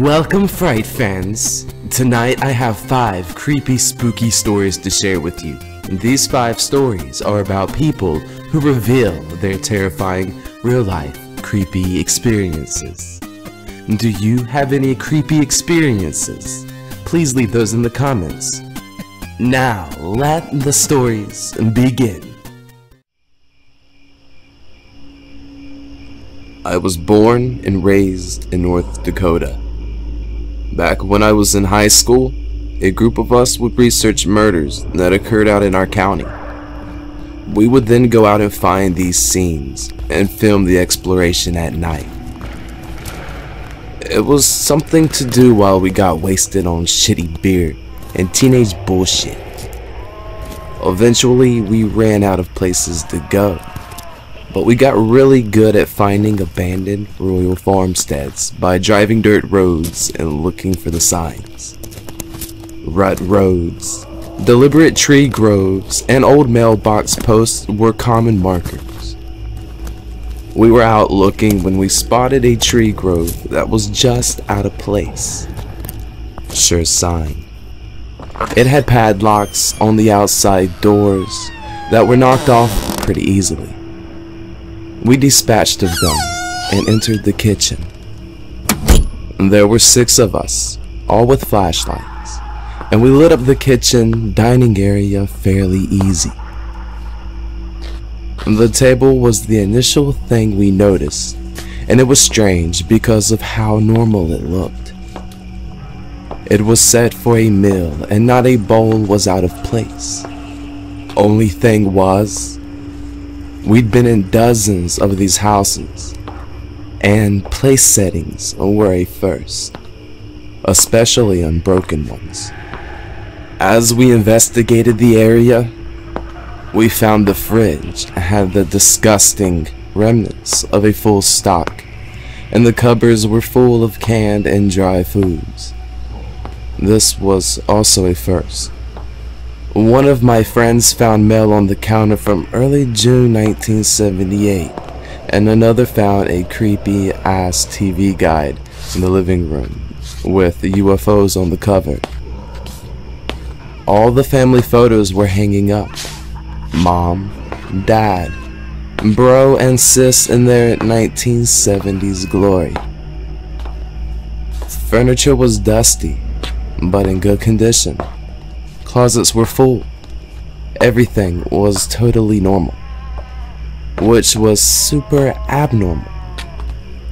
Welcome, Fright fans! Tonight I have 5 creepy, spooky stories to share with you. These 5 stories are about people who reveal their terrifying, real-life, creepy experiences. Do you have any creepy experiences? Please leave those in the comments. Now, let the stories begin. I was born and raised in North Dakota. Back when I was in high school, a group of us would research murders that occurred out in our county. We would then go out and find these scenes and film the exploration at night. It was something to do while we got wasted on shitty beer and teenage bullshit. Eventually, we ran out of places to go, but we got really good at finding abandoned royal farmsteads by driving dirt roads and looking for the signs. Rut roads, deliberate tree groves, and old mailbox posts were common markers. We were out looking when we spotted a tree grove that was just out of place. Sure sign. It had padlocks on the outside doors that were knocked off pretty easily. We dispatched of them and entered the kitchen. There were 6 of us, all with flashlights, and we lit up the kitchen dining area fairly easy. The table was the initial thing we noticed, and it was strange because of how normal it looked. It was set for a meal and not a bowl was out of place. Only thing was, we'd been in dozens of these houses, and place settings were a first, especially on broken ones. As we investigated the area, we found the fridge had the disgusting remnants of a full stock, and the cupboards were full of canned and dry foods. This was also a first. One of my friends found mail on the counter from early June 1978, and another found a creepy ass TV guide in the living room with UFOs on the cover. All the family photos were hanging up. Mom, Dad, bro and sis in their 1970s glory. Furniture was dusty, but in good condition. Closets were full. Everything was totally normal, which was super abnormal.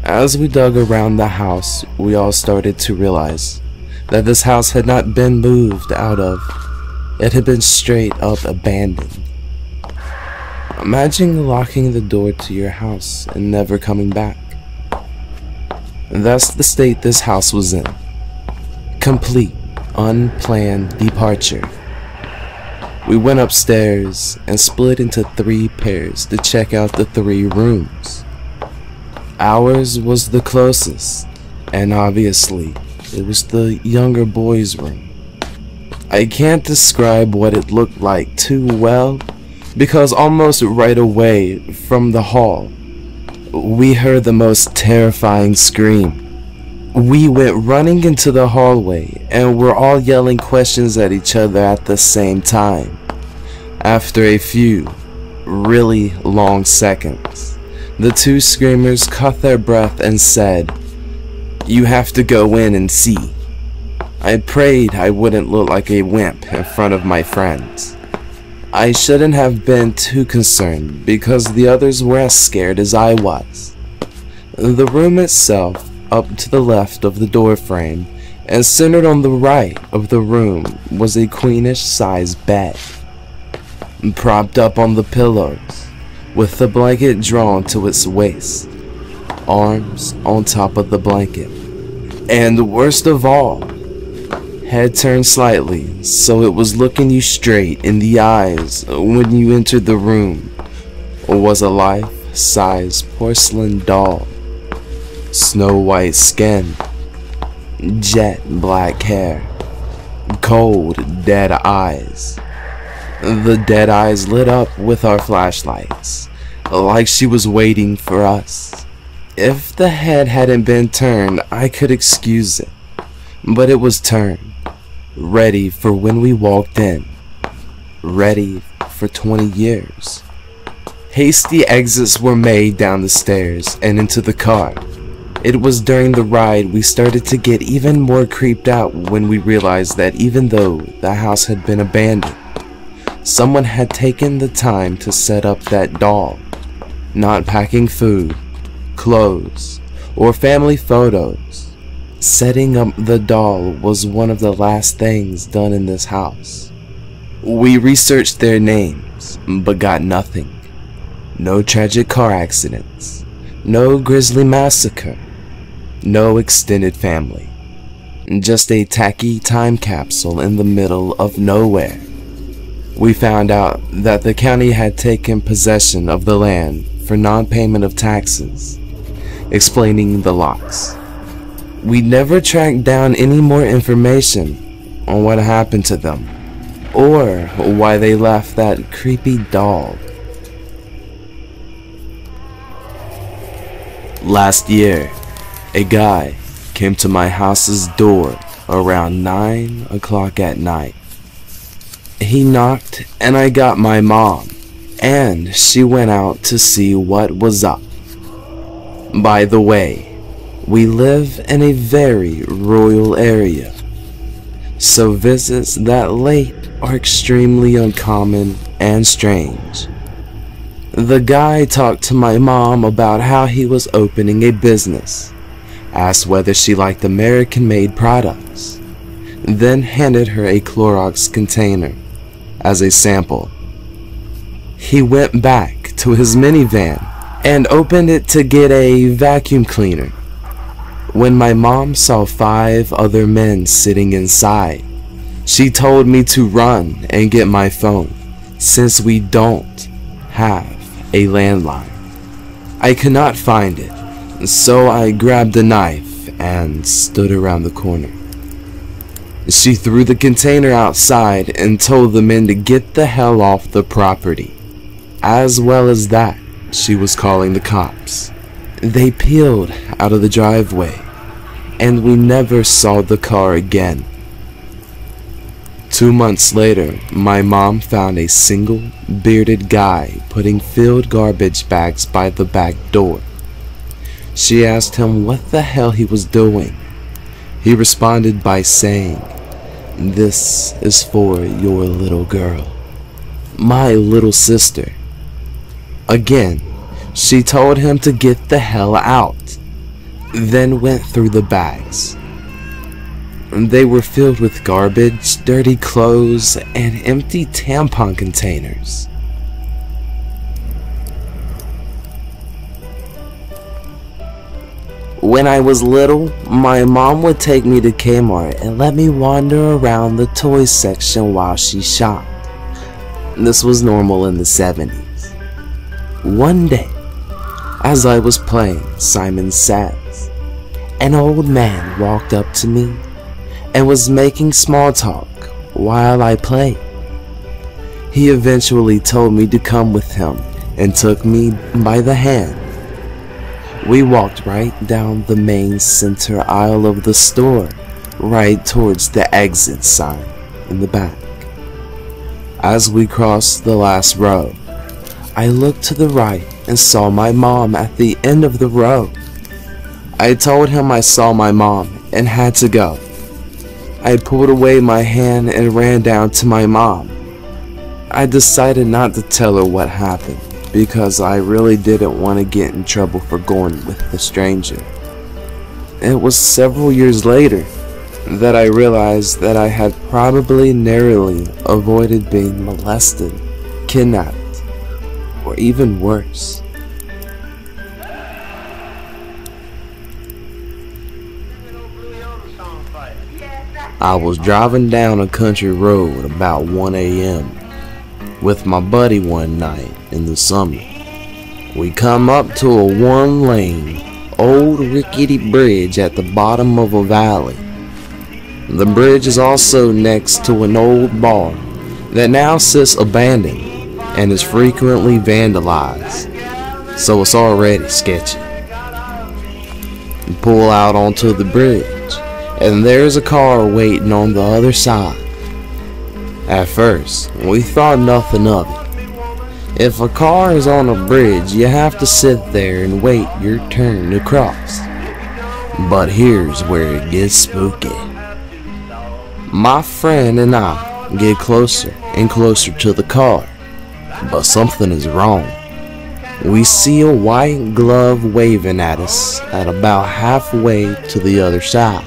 As we dug around the house, we all started to realize that this house had not been moved out of. It had been straight up abandoned. Imagine locking the door to your house and never coming back. That's the state this house was in. Complete unplanned departure. We went upstairs and split into 3 pairs to check out the 3 rooms. Ours was the closest, and obviously it was the younger boy's room. I can't describe what it looked like too well, because almost right away from the hall, we heard the most terrifying scream. We went running into the hallway and were all yelling questions at each other at the same time. After a few really long seconds, the 2 screamers caught their breath and said, "You have to go in and see." I prayed I wouldn't look like a wimp in front of my friends. I shouldn't have been too concerned because the others were as scared as I was. The room itself, up to the left of the door frame and centered on the right of the room, was a queenish sized bed. Propped up on the pillows, with the blanket drawn to its waist, arms on top of the blanket, and worst of all, head turned slightly so it was looking you straight in the eyes when you entered the room, was a life-size porcelain doll. Snow white skin, jet black hair, cold dead eyes. The dead eyes lit up with our flashlights, like she was waiting for us. If the head hadn't been turned, I could excuse it, but it was turned, ready for when we walked in, ready for 20 years. Hasty exits were made down the stairs and into the car. It was during the ride we started to get even more creeped out when we realized that even though the house had been abandoned, someone had taken the time to set up that doll, not packing food, clothes, or family photos. Setting up the doll was one of the last things done in this house. We researched their names, but got nothing. No tragic car accidents, no grisly massacre, no extended family. Just a tacky time capsule in the middle of nowhere. We found out that the county had taken possession of the land for non-payment of taxes, explaining the loss. We never tracked down any more information on what happened to them, or why they left that creepy doll. Last year, a guy came to my house's door around 9 o'clock at night. He knocked and I got my mom, and she went out to see what was up. By the way, we live in a very rural area, so visits that late are extremely uncommon and strange. The guy talked to my mom about how he was opening a business, asked whether she liked American-made products, then handed her a Clorox container as a sample. He went back to his minivan and opened it to get a vacuum cleaner. When my mom saw 5 other men sitting inside, she told me to run and get my phone, since we don't have a landline. I could not find it, so I grabbed a knife and stood around the corner. She threw the container outside and told the men to get the hell off the property. As well as that, she was calling the cops. They peeled out of the driveway, and we never saw the car again. 2 months later, my mom found a single bearded guy putting filled garbage bags by the back door. She asked him what the hell he was doing. He responded by saying, "This is for your little girl, my little sister." Again, she told him to get the hell out, then went through the bags. They were filled with garbage, dirty clothes, and empty tampon containers. When I was little, my mom would take me to Kmart and let me wander around the toys section while she shopped. This was normal in the 70s. One day, as I was playing Simon Says, an old man walked up to me and was making small talk while I played. He eventually told me to come with him and took me by the hand. We walked right down the main center aisle of the store, right towards the exit sign in the back. As we crossed the last row, I looked to the right and saw my mom at the end of the row. I told him I saw my mom and had to go. I pulled away my hand and ran down to my mom. I decided not to tell her what happened because I really didn't want to get in trouble for going with the stranger. It was several years later that I realized that I had probably narrowly avoided being molested, kidnapped, or even worse. I was driving down a country road about 1 a.m. with my buddy one night in the summer. We come up to a one-lane, old rickety bridge at the bottom of a valley. The bridge is also next to an old bar that now sits abandoned and is frequently vandalized, so it's already sketchy. We pull out onto the bridge and there's a car waiting on the other side. At first, we thought nothing of it. If a car is on a bridge, you have to sit there and wait your turn to cross. But here's where it gets spooky. My friend and I get closer and closer to the car, but something is wrong. We see a white glove waving at us at about halfway to the other side.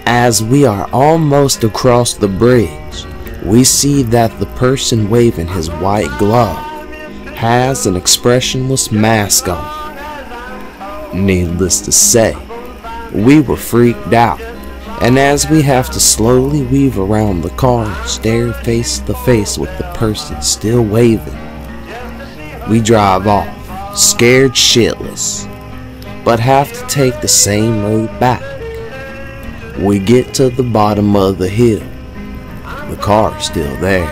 As we are almost across the bridge, we see that the person waving his white glove has an expressionless mask on. Needless to say, we were freaked out, and as we have to slowly weave around the car and stare face to face with the person still waving, we drive off, scared shitless, but have to take the same road back. We get to the bottom of the hill. The car's still there,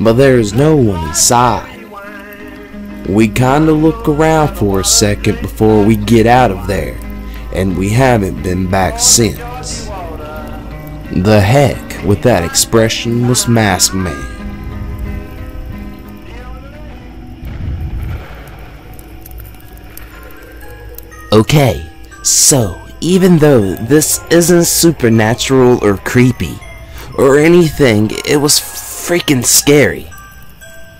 but there is no one inside. We kinda look around for a second before we get out of there, and we haven't been back since. The heck with that expressionless masked man. Okay, so even though this isn't supernatural or creepy or anything, it was freaking scary.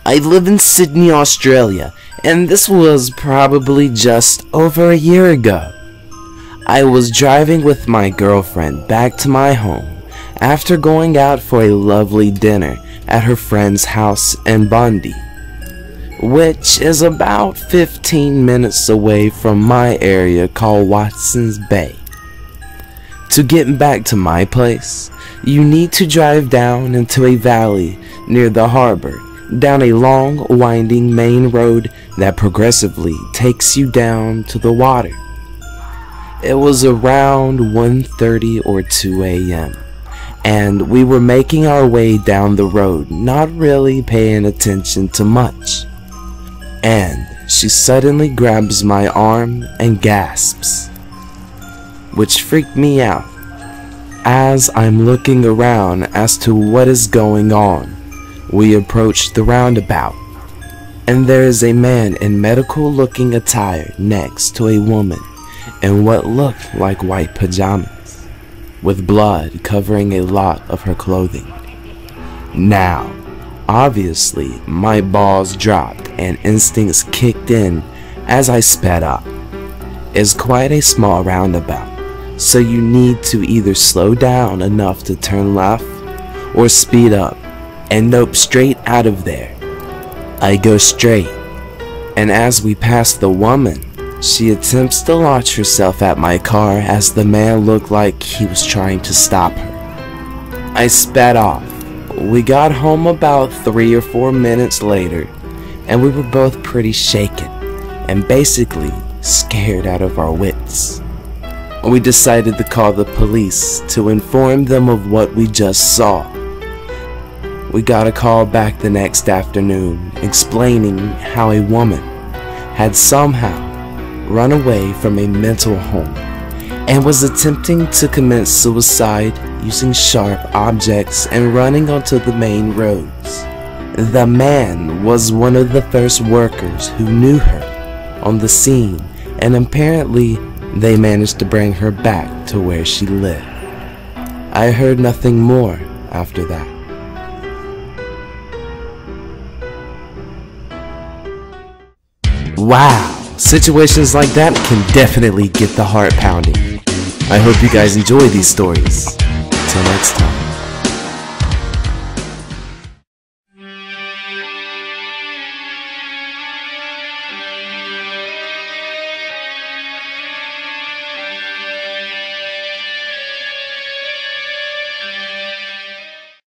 I live in Sydney, Australia, and this was probably just over a year ago. I was driving with my girlfriend back to my home after going out for a lovely dinner at her friend's house in Bundy, which is about 15 minutes away from my area called Watson's Bay. To get back to my place, you need to drive down into a valley near the harbor, down a long, winding main road that progressively takes you down to the water. It was around 1:30 or 2 a.m., and we were making our way down the road, not really paying attention to much. And she suddenly grabs my arm and gasps, which freaked me out. As I'm looking around as to what is going on, we approach the roundabout, and there is a man in medical looking attire next to a woman in what looked like white pajamas, with blood covering a lot of her clothing. Now, obviously, my balls dropped and instincts kicked in as I sped up. It's quite a small roundabout, so you need to either slow down enough to turn left or speed up and nope straight out of there. I go straight, and as we pass the woman, she attempts to launch herself at my car as the man looked like he was trying to stop her. I sped off. We got home about 3 or 4 minutes later, and we were both pretty shaken and basically scared out of our wits. We decided to call the police to inform them of what we just saw. We got a call back the next afternoon explaining how a woman had somehow run away from a mental home and was attempting to commit suicide using sharp objects and running onto the main roads. The man was one of the first workers who knew her on the scene, and apparently they managed to bring her back to where she lived. I heard nothing more after that. Wow, situations like that can definitely get the heart pounding. I hope you guys enjoy these stories. Until next time.